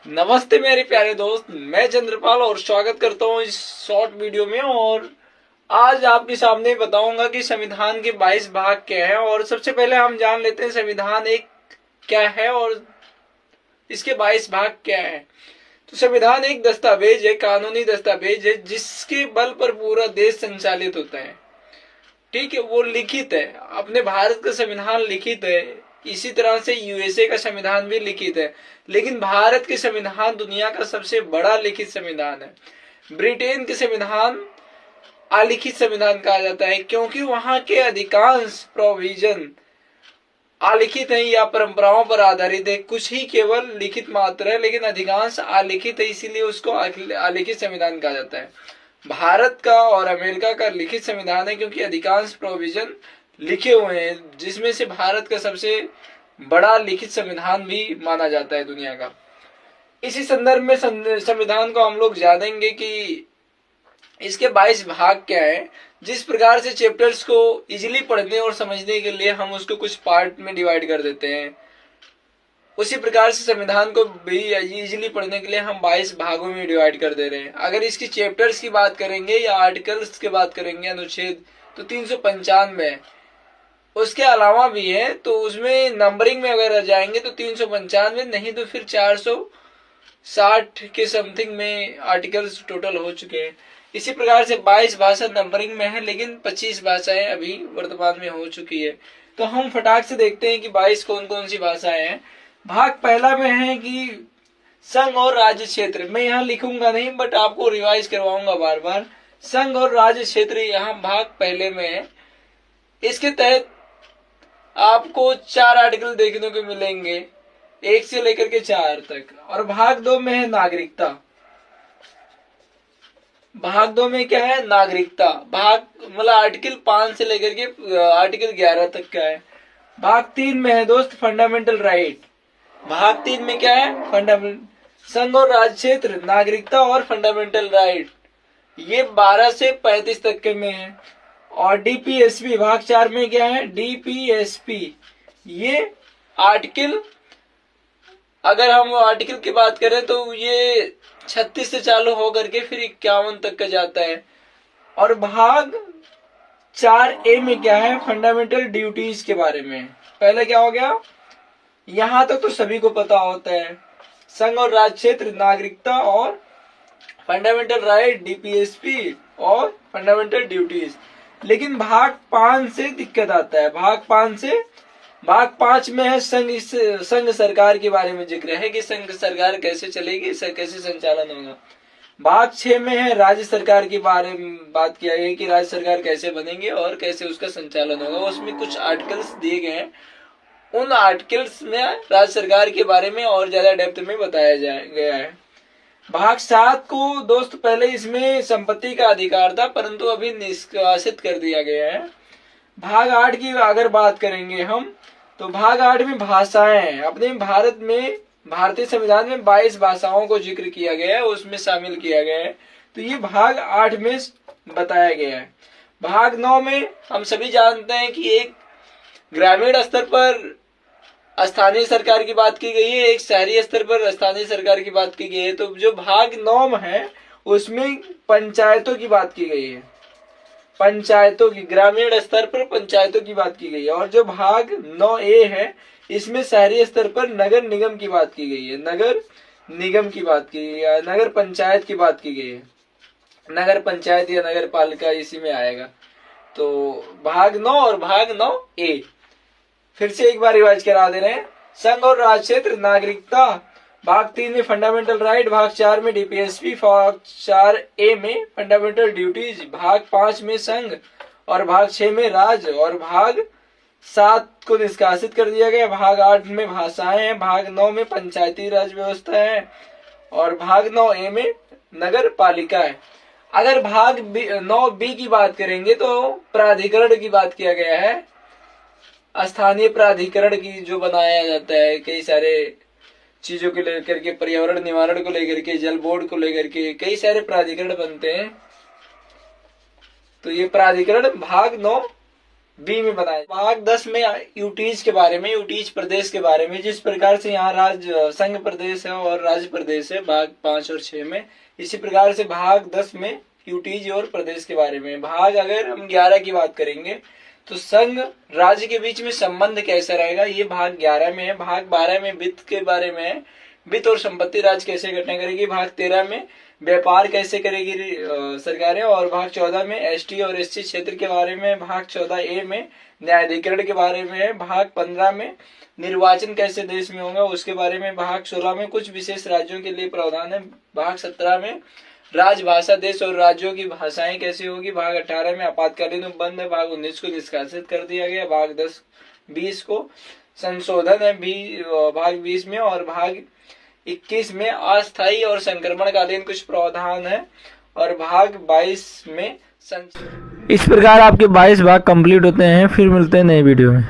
नमस्ते मेरे प्यारे दोस्त, मैं चंद्रपाल और स्वागत करता हूँ इस शॉर्ट वीडियो में। और आज आपके सामने बताऊंगा कि संविधान के 22 भाग क्या है। और सबसे पहले हम जान लेते हैं संविधान एक क्या है और इसके 22 भाग क्या है। तो संविधान एक दस्तावेज है, कानूनी दस्तावेज है, जिसके बल पर पूरा देश संचालित होता है। ठीक है, वो लिखित है। अपने भारत का संविधान लिखित है, इसी तरह से यूएसए का संविधान भी लिखित है। लेकिन भारत के संविधान दुनिया का सबसे बड़ा लिखित संविधान है। ब्रिटेन के संविधान अलिखित संविधान कहा जाता है, क्योंकि वहां के अधिकांश प्रोविजन अलिखित है या परंपराओं पर आधारित है। कुछ ही केवल लिखित मात्र है, लेकिन अधिकांश अलिखित है, इसीलिए उसको अलिखित संविधान कहा जाता है। भारत का और अमेरिका का लिखित संविधान है, क्योंकि अधिकांश प्रोविजन लिखे हुए हैं, जिसमें से भारत का सबसे बड़ा लिखित संविधान भी माना जाता है दुनिया का। इसी संदर्भ में संविधान को हम लोग जानेंगे कि इसके 22 भाग क्या है। जिस प्रकार से चैप्टर्स को इजीली पढ़ने और समझने के लिए हम उसको कुछ पार्ट में डिवाइड कर देते हैं, उसी प्रकार से संविधान को भी इजीली पढ़ने के लिए हम 22 भागों में डिवाइड कर दे रहे हैं। अगर इसकी चैप्टर्स की बात करेंगे या आर्टिकल्स की बात करेंगे, अनुच्छेद, तो 395 है। उसके अलावा भी है, तो उसमें नंबरिंग में अगर जाएंगे तो 395 नहीं तो फिर 460 के समथिंग में आर्टिकल्स टोटल हो चुके हैं। इसी प्रकार से 22 भाषा नंबरिंग में है, लेकिन 25 भाषाएं अभी वर्तमान में हो चुकी है। तो हम फटाक से देखते हैं कि 22 कौन कौन सी भाषाएं हैं। भाग पहला में है कि संघ और राज्य क्षेत्र। मैं यहाँ लिखूंगा नहीं, बट आपको रिवाइज करवाऊंगा बार बार। संघ और राज्य क्षेत्र यहाँ भाग पहले में है। इसके तहत आपको 4 आर्टिकल देखने को मिलेंगे, 1 से लेकर के 4 तक। और भाग 2 में है नागरिकता। भाग 2 में क्या है? नागरिकता। भाग मतलब आर्टिकल 5 से लेकर के आर्टिकल 11 तक का है। भाग 3 में है दोस्त फंडामेंटल राइट। भाग 3 में क्या है? फंडामेंटल। संघ और राज्य क्षेत्र, नागरिकता और फंडामेंटल राइट, ये 12 से 35 तक के में है। और डीपीएसपी भाग 4 में क्या है? डीपीएसपी, ये आर्टिकल, अगर हम आर्टिकल की बात करें तो ये 36 से चालू होकर के फिर 51 तक का जाता है। और भाग 4A में क्या है? फंडामेंटल ड्यूटीज के बारे में। पहले क्या हो गया? यहां तक तो सभी को पता होता है, संघ और राज्य क्षेत्र, नागरिकता और फंडामेंटल राइट, डीपीएसपी और फंडामेंटल ड्यूटीज। लेकिन भाग 5 से दिक्कत आता है। भाग 5 में है संघ सरकार के बारे में जिक्र है कि संघ सरकार कैसे चलेगी, कैसे संचालन होगा। भाग 6 में है राज्य सरकार के बारे में बात किया गया कि राज्य सरकार कैसे बनेंगे और कैसे उसका संचालन होगा। उसमें कुछ आर्टिकल्स दिए गए हैं, उन आर्टिकल्स में राज्य सरकार के बारे में और ज्यादा डेप्थ में बताया गया है। भाग 7 को दोस्त पहले इसमें संपत्ति का अधिकार था, परंतु अभी निष्कासित कर दिया गया है। भाग 8 की अगर बात करेंगे हम, तो भाग 8 में भाषाएं। अपने भारत में, भारतीय संविधान में 22 भाषाओं को जिक्र किया गया है, उसमें शामिल किया गया है। तो ये भाग 8 में बताया गया है। भाग 9 में हम सभी जानते हैं कि एक ग्रामीण स्तर पर स्थानीय सरकार की बात की गई है, एक शहरी स्तर पर स्थानीय सरकार की बात की गई है। तो जो भाग 9 में है उसमें पंचायतों की बात की गई है, पंचायतों की, ग्रामीण स्तर पर पंचायतों की बात की गई है। और जो भाग 9A है, इसमें शहरी स्तर पर नगर निगम की बात की गई है, नगर निगम की बात की गई है, नगर पंचायत की बात की गई है। नगर पंचायत या नगर पालिका इसी में आएगा। तो भाग 9 और भाग 9A फिर से एक बार रिवाइज करा दे रहे हैं। संघ और राज्य क्षेत्र, नागरिकता, भाग 3 में फंडामेंटल राइट, भाग 4 में डीपीएसपी, भाग 4A में फंडामेंटल ड्यूटीज, भाग 5 में संघ और भाग 6 में राज्य, और भाग 7 को निष्कासित कर दिया गया। भाग 8 में भाषाएं हैं, भाग 9 में पंचायती राज व्यवस्था है और भाग 9A में नगर पालिका है। अगर भाग 9B की बात करेंगे तो प्राधिकरण की बात किया गया है। स्थानीय प्राधिकरण की जो बनाया जाता है, कई सारे चीजों को लेकर के, पर्यावरण निवारण को लेकर के, जल बोर्ड को लेकर के कई सारे प्राधिकरण बनते हैं। तो ये प्राधिकरण भाग 9 बी में बताया। भाग 10 में यूटीज के बारे में, यूटीज प्रदेश के बारे में, जिस प्रकार से यहाँ राज्य संघ प्रदेश है और राज्य प्रदेश है भाग 5 और 6 में, इसी प्रकार से भाग 10 में यूटीज और प्रदेश के बारे में। भाग अगर हम 11 की बात करेंगे तो संघ राज्य के बीच में संबंध कैसा रहेगा, ये भाग 11 में है। भाग 12 में वित्त के बारे में है, वित्त और संपत्ति राज्य कैसे घटना करेगी। भाग 13 में व्यापार कैसे करेगी सरकारें, और भाग 14 में एसटी और एससी क्षेत्र के बारे में। भाग 14A में न्यायाधिकरण के बारे में है। भाग 15 में निर्वाचन कैसे देश में होगा उसके बारे में। भाग 16 में कुछ विशेष राज्यों के लिए प्रावधान है। भाग 17 में राजभाषा देश और राज्यों की भाषाएं कैसे होगी। भाग 18 में आपातकालीन उपबंध है। भाग 19 को निष्कासित कर दिया गया। भाग 20 को संशोधन है भाग 20 में, और भाग 21 में अस्थायी और संक्रमणकालीन कुछ प्रावधान है, और भाग 22 में इस प्रकार आपके 22 भाग कंप्लीट होते हैं। फिर मिलते हैं नए वीडियो में।